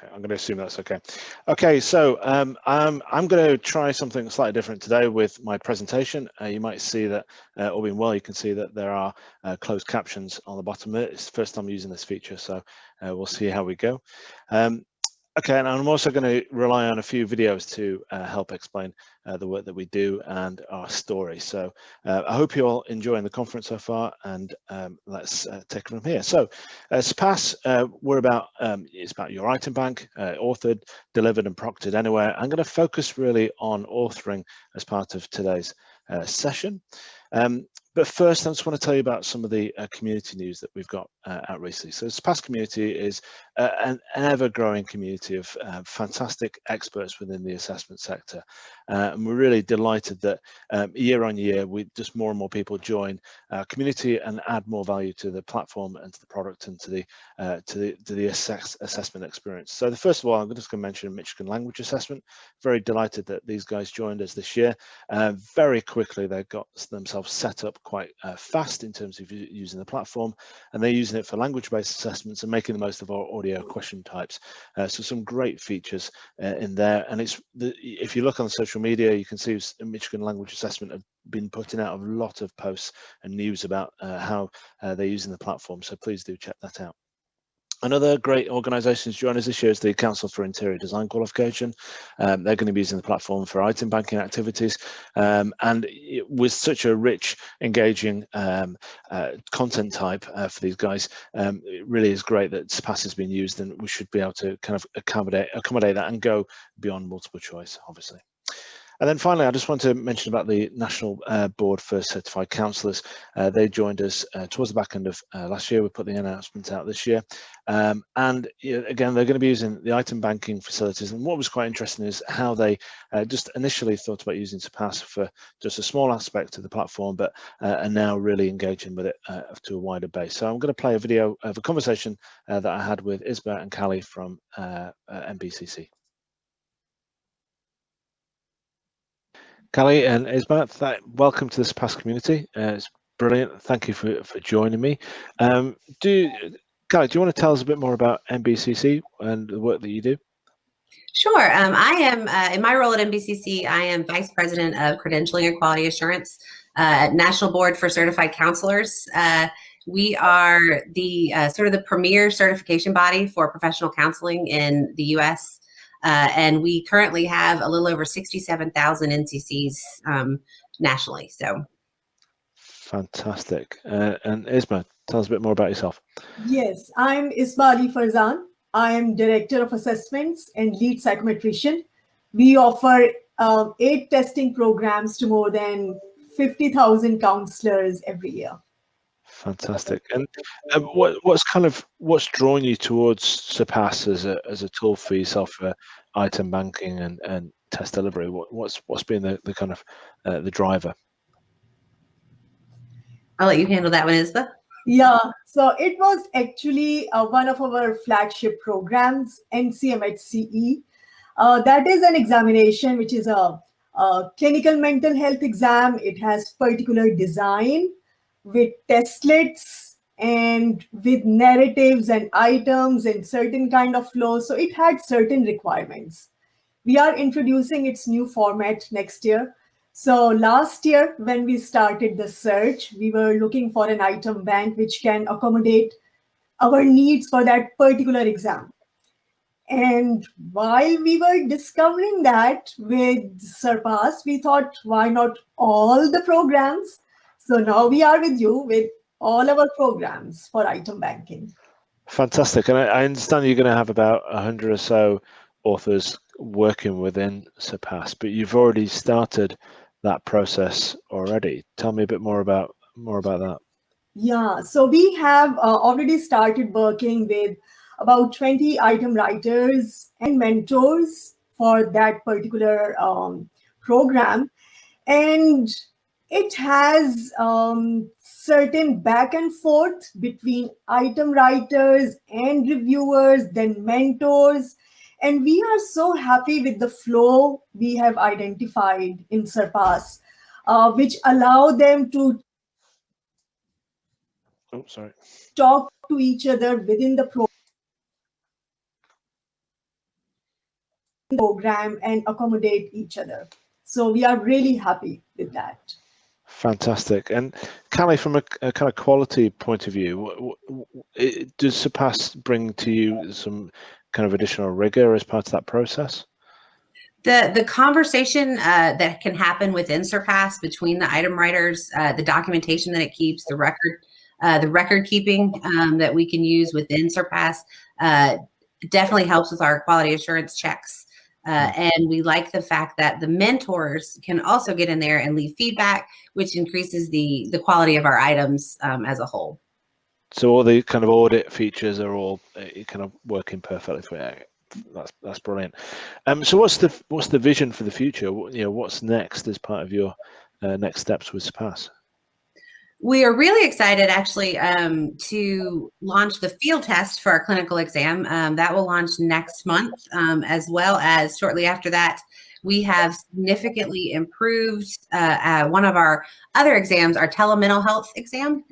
Okay, I'm going to assume that's okay. Okay, so I'm going to try something slightly different today with my presentation. You might see that, all being well, you can see that there are closed captions on the bottom of it. It's the first time using this feature, so we'll see how we go. Okay, and I'm also going to rely on a few videos to help explain the work that we do and our story. So I hope you're all enjoying the conference so far, and let's take it from here. So Surpass, it's about your item bank, authored, delivered and proctored anywhere. I'm going to focus really on authoring as part of today's session. But first, I just want to tell you about some of the community news that we've got out recently. So the Surpass community is an ever-growing community of fantastic experts within the assessment sector. And we're really delighted that year on year, just more and more people join our community and add more value to the platform and to the product and to the assessment experience. So first of all, I'm just going to mention Michigan Language Assessment. Very delighted that these guys joined us this year. Very quickly, they got themselves set up quite fast in terms of using the platform, and they're using it for language-based assessments and making the most of our audio question types. So some great features in there, and if you look on social media, you can see Michigan Language Assessment have been putting out a lot of posts and news about how they're using the platform, so please do check that out. Another great organisations join us this year is the Council for Interior Design Qualification. They're going to be using the platform for item banking activities, and with such a rich, engaging content type for these guys, it really is great that Surpass has been used, and we should be able to kind of accommodate that and go beyond multiple choice, obviously. And then finally, I just want to mention about the National Board for Certified Counsellors. They joined us towards the back end of last year. We put the announcement out this year. And again, they're going to be using the item banking facilities. And what was quite interesting is how they just initially thought about using Surpass for just a small aspect of the platform, but are now really engaging with it to a wider base. So I'm going to play a video of a conversation that I had with Isba and Callie from NBCC. Callie and Isbat, welcome to the Surpass community. It's brilliant. Thank you for joining me. Callie, do you want to tell us a bit more about NBCC and the work that you do? Sure. I am, in my role at NBCC, I am Vice President of Credentialing and Quality Assurance at National Board for Certified Counselors. We are the sort of the premier certification body for professional counseling in the U.S., and we currently have a little over 67,000 NCCs nationally. So, fantastic. And Isma, tell us a bit more about yourself. Yes, I'm Isma Ali Farzan. I am Director of Assessments and Lead Psychometrician. We offer 8 testing programs to more than 50,000 counselors every year. Fantastic. And what's drawn you towards Surpass as a tool for yourself for item banking and test delivery? What's been the kind of the driver? I'll let you handle that one, Isba. Yeah, so it was actually one of our flagship programs, NCMHCE. That is an examination which is a clinical mental health exam. It has particular design with testlets and with narratives and items and certain kind of flow. So it had certain requirements. We are introducing its new format next year. So last year, when we started the search, we were looking for an item bank which can accommodate our needs for that particular exam. And while we were discovering that with Surpass, we thought, why not all the programs? So now we are with you with all our programs for item banking. Fantastic. And I understand you're going to have about 100 or so authors working within Surpass, but you've already started that process already. Tell me a bit more about that. Yeah, so we have already started working with about 20 item writers and mentors for that particular program. And it has certain back and forth between item writers and reviewers, then mentors. And we are so happy with the flow we have identified in Surpass, which allow them to talk to each other within the program. program and accommodate each other. So we are really happy with that. Fantastic. And Callie, from a kind of quality point of view, does Surpass bring to you some kind of additional rigor as part of that process? The conversation that can happen within Surpass between the item writers, the documentation that it keeps, the record keeping that we can use within Surpass definitely helps with our quality assurance checks. And we like the fact that the mentors can also get in there and leave feedback, which increases the quality of our items as a whole. So all the kind of audit features are all kind of working perfectly for you. That's brilliant. So what's the vision for the future? You know, what's next as part of your next steps with Surpass? We are really excited actually to launch the field test for our clinical exam. That will launch next month, as well as shortly after that, we have significantly improved one of our other exams, our telemental health exam.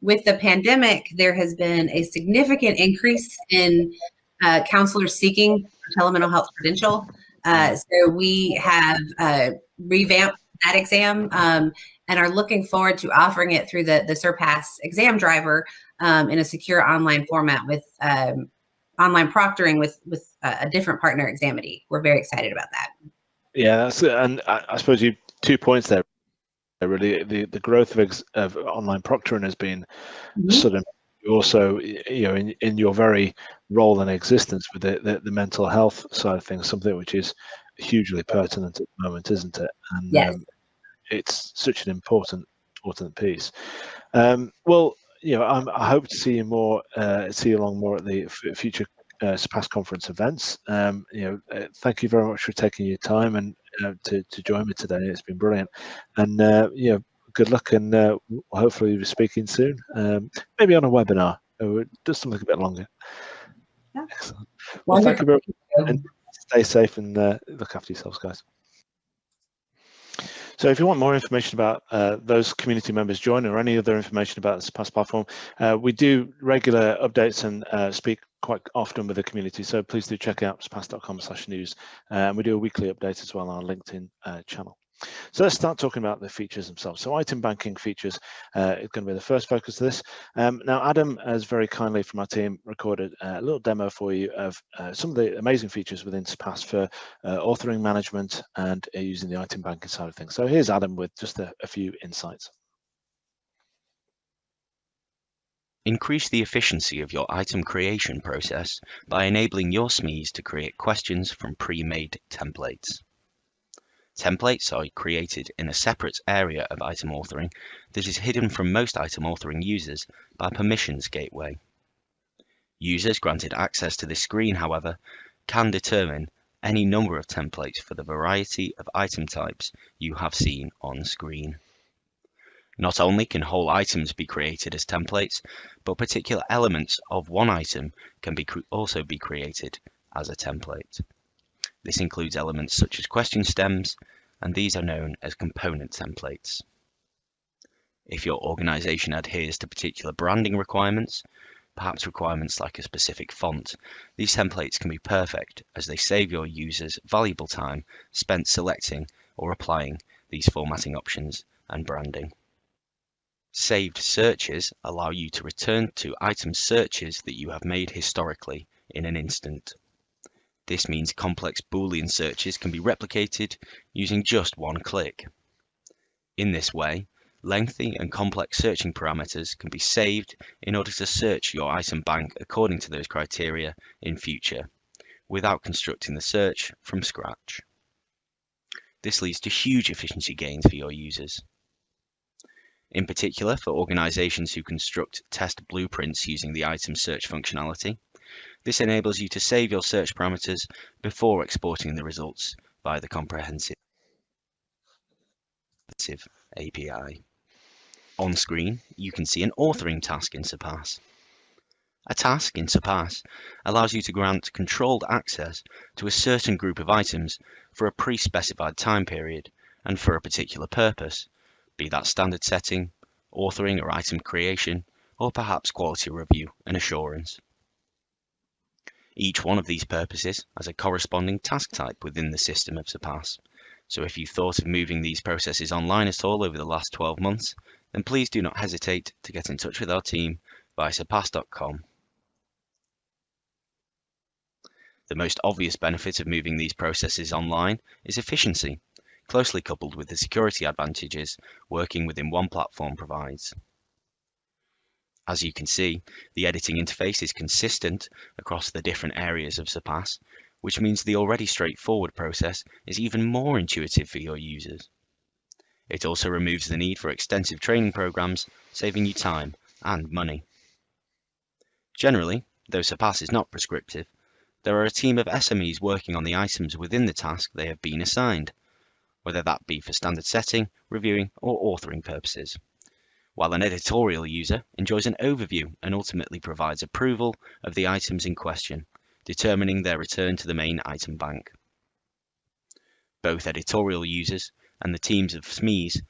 With the pandemic, there has been a significant increase in counselors seeking a telemental health credential. So we have revamped that exam and are looking forward to offering it through the Surpass exam driver in a secure online format with online proctoring with a different partner, Examity. We're very excited about that. Yeah, that's and I suppose you 2 points there. Really, the growth of online proctoring has been sudden. Also, you know, in your very role and existence with the mental health side of things, something which is hugely pertinent at the moment, isn't it? And yes. It's such an important piece. Well, you know, I hope to see you along more at the future Surpass conference events. You know, thank you very much for taking your time and to join me today. It's been brilliant, and you know, good luck, and hopefully we'll be speaking soon. Maybe on a webinar, just something a bit longer. Yeah. Excellent. Well, thank you very much, and stay safe and look after yourselves, guys. So if you want more information about those community members joining or any other information about the Surpass platform, we do regular updates and speak quite often with the community. So please do check out surpass.com/news. And we do a weekly update as well on our LinkedIn channel. So let's start talking about the features themselves. So item banking features is going to be the first focus of this. Now, Adam has very kindly from our team recorded a little demo for you of some of the amazing features within Surpass for authoring management and using the item banking side of things. So here's Adam with just a few insights. Increase the efficiency of your item creation process by enabling your SMEs to create questions from pre-made templates. Templates are created in a separate area of item authoring that is hidden from most item authoring users by Permissions Gateway. Users granted access to this screen, however, can determine any number of templates for the variety of item types you have seen on screen. Not only can whole items be created as templates, but particular elements of one item can also be created as a template. This includes elements such as question stems, and these are known as component templates. If your organization adheres to particular branding requirements, perhaps requirements like a specific font, these templates can be perfect as they save your users valuable time spent selecting or applying these formatting options and branding. Saved searches allow you to return to item searches that you have made historically in an instant. This means complex Boolean searches can be replicated using just one click. In this way, lengthy and complex searching parameters can be saved in order to search your item bank according to those criteria in future, without constructing the search from scratch. This leads to huge efficiency gains for your users. In particular, for organizations who construct test blueprints using the item search functionality, this enables you to save your search parameters before exporting the results via the comprehensive API. On screen, you can see an authoring task in Surpass. A task in Surpass allows you to grant controlled access to a certain group of items for a pre-specified time period and for a particular purpose, be that standard setting, authoring or item creation, or perhaps quality review and assurance. Each one of these purposes has a corresponding task type within the system of Surpass. So if you thought of moving these processes online at all over the last 12 months, then please do not hesitate to get in touch with our team via surpass.com. The most obvious benefit of moving these processes online is efficiency, closely coupled with the security advantages working within one platform provides. As you can see, the editing interface is consistent across the different areas of Surpass, which means the already straightforward process is even more intuitive for your users. It also removes the need for extensive training programs, saving you time and money. Generally, though Surpass is not prescriptive, there are a team of SMEs working on the items within the task they have been assigned, whether that be for standard setting, reviewing, or authoring purposes, while an editorial user enjoys an overview and ultimately provides approval of the items in question, determining their return to the main item bank. Both editorial users and the teams of SMEs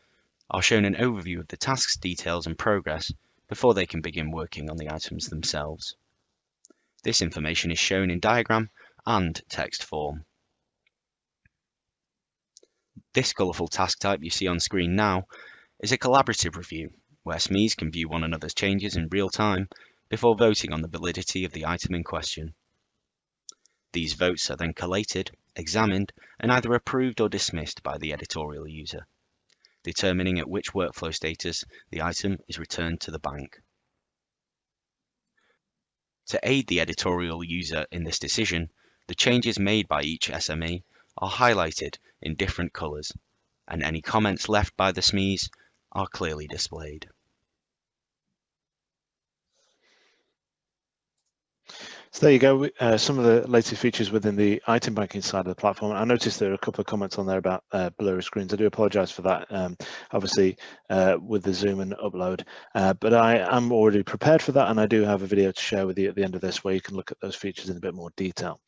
are shown an overview of the task's details and progress before they can begin working on the items themselves. This information is shown in diagram and text form. This colourful task type you see on screen now is a collaborative review, where SMEs can view one another's changes in real time before voting on the validity of the item in question. These votes are then collated, examined, and either approved or dismissed by the editorial user, determining at which workflow status the item is returned to the bank. To aid the editorial user in this decision, the changes made by each SME are highlighted in different colours, and any comments left by the SMEs are clearly displayed. So there you go, some of the latest features within the item banking side of the platform. I noticed there are a couple of comments on there about blurry screens. I do apologize for that, obviously with the zoom and upload, but I am already prepared for that, and I do have a video to share with you at the end of this where you can look at those features in a bit more detail.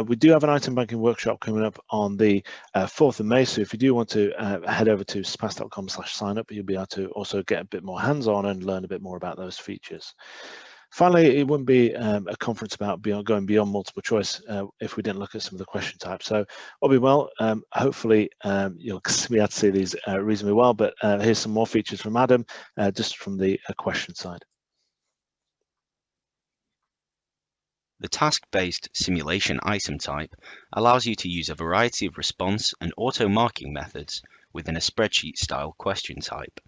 We do have an item banking workshop coming up on the 4th of May, so if you do want to head over to surpass.com/sign-up, you'll be able to also get a bit more hands-on and learn a bit more about those features. Finally, it wouldn't be a conference about going beyond multiple choice if we didn't look at some of the question types. So all being well, hopefully you'll be able to see these reasonably well, but here's some more features from Adam, just from the question side. The task-based simulation item type allows you to use a variety of response and auto-marking methods within a spreadsheet-style question type.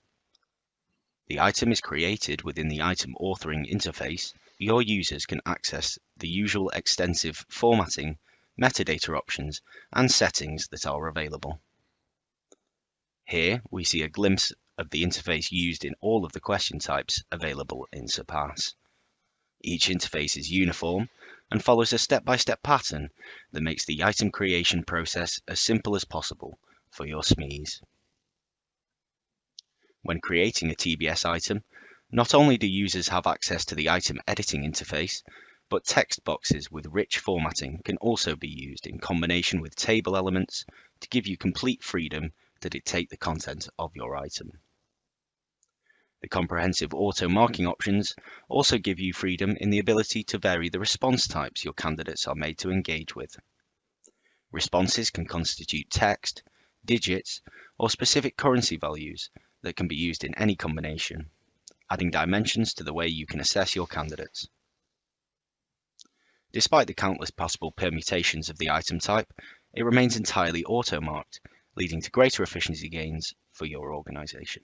The item is created within the item authoring interface. Your users can access the usual extensive formatting, metadata options, and settings that are available. Here we see a glimpse of the interface used in all of the question types available in Surpass. Each interface is uniform and follows a step-by-step pattern that makes the item creation process as simple as possible for your SMEs. When creating a TBS item, not only do users have access to the item editing interface, but text boxes with rich formatting can also be used in combination with table elements to give you complete freedom to dictate the content of your item. The comprehensive auto-marking options also give you freedom in the ability to vary the response types your candidates are made to engage with. Responses can constitute text, digits, or specific currency values that can be used in any combination, adding dimensions to the way you can assess your candidates. Despite the countless possible permutations of the item type, it remains entirely auto-marked, leading to greater efficiency gains for your organization.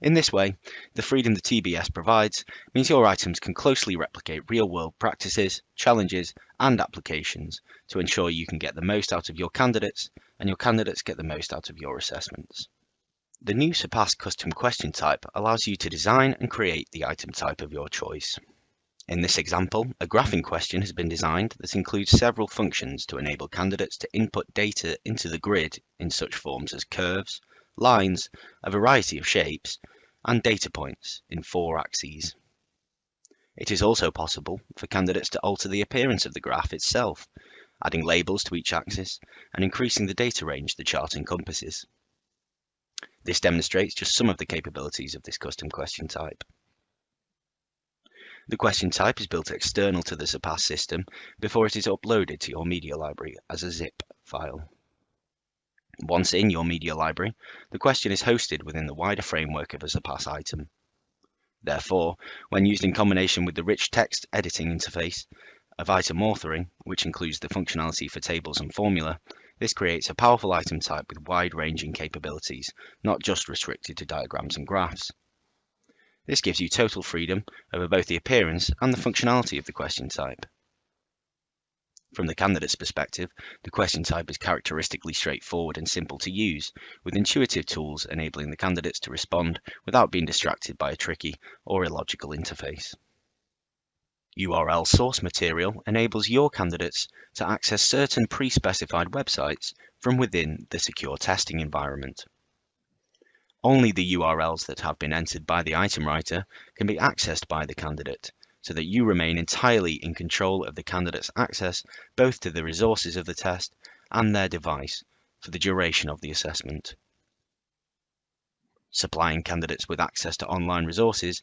In this way, the freedom the TBS provides means your items can closely replicate real-world practices, challenges, and applications to ensure you can get the most out of your candidates and your candidates get the most out of your assessments. The new Surpass custom question type allows you to design and create the item type of your choice. In this example, a graphing question has been designed that includes several functions to enable candidates to input data into the grid in such forms as curves, lines, a variety of shapes, and data points in 4 axes. It is also possible for candidates to alter the appearance of the graph itself, adding labels to each axis and increasing the data range the chart encompasses. This demonstrates just some of the capabilities of this custom question type. The question type is built external to the Surpass system before it is uploaded to your media library as a zip file. Once in your media library, the question is hosted within the wider framework of a Surpass item. Therefore, when used in combination with the rich text editing interface of item authoring, which includes the functionality for tables and formula, this creates a powerful item type with wide-ranging capabilities, not just restricted to diagrams and graphs. This gives you total freedom over both the appearance and the functionality of the question type. From the candidate's perspective, the question type is characteristically straightforward and simple to use, with intuitive tools enabling the candidates to respond without being distracted by a tricky or illogical interface. URL source material enables your candidates to access certain pre-specified websites from within the secure testing environment. Only the URLs that have been entered by the item writer can be accessed by the candidate, so that you remain entirely in control of the candidate's access both to the resources of the test and their device for the duration of the assessment. Supplying candidates with access to online resources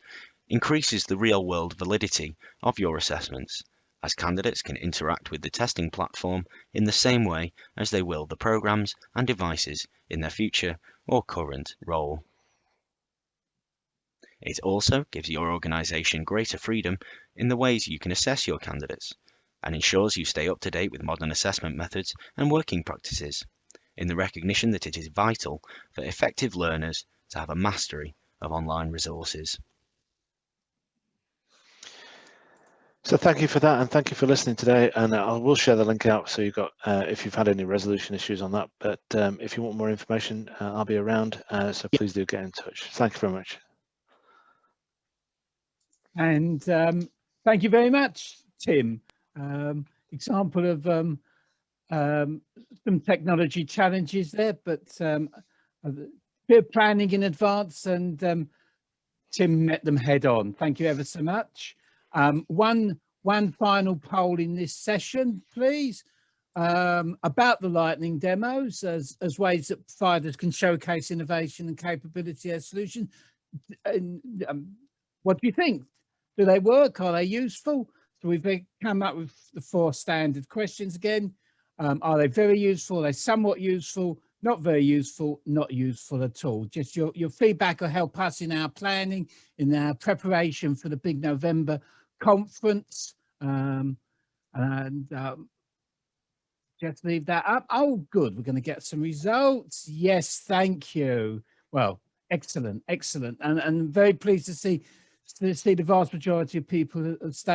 increases the real-world validity of your assessments, as candidates can interact with the testing platform in the same way as they will the programs and devices in their future or current role. It also gives your organization greater freedom in the ways you can assess your candidates, and ensures you stay up to date with modern assessment methods and working practices, in the recognition that it is vital for effective learners to have a mastery of online resources. So thank you for that, and thank you for listening today. And I will share the link out so you've got, if you've had any resolution issues on that. But if you want more information, I'll be around. So please do get in touch. Thank you very much. And thank you very much, Tim. Example of some technology challenges there, but a bit of planning in advance, and Tim met them head on. Thank you ever so much. One final poll in this session, please, about the Lightning demos as ways that providers can showcase innovation and capability as solution. What do you think? Do they work? Are they useful? So we've come up with the 4 standard questions again. Are they very useful? Are they somewhat useful? Not very useful? Not useful at all? Just your feedback will help us in our planning, in our preparation for the big November conference. Just leave that up. Oh, good. We're going to get some results. Yes, thank you. Well, excellent, excellent. And very pleased to see the vast majority of people have stayed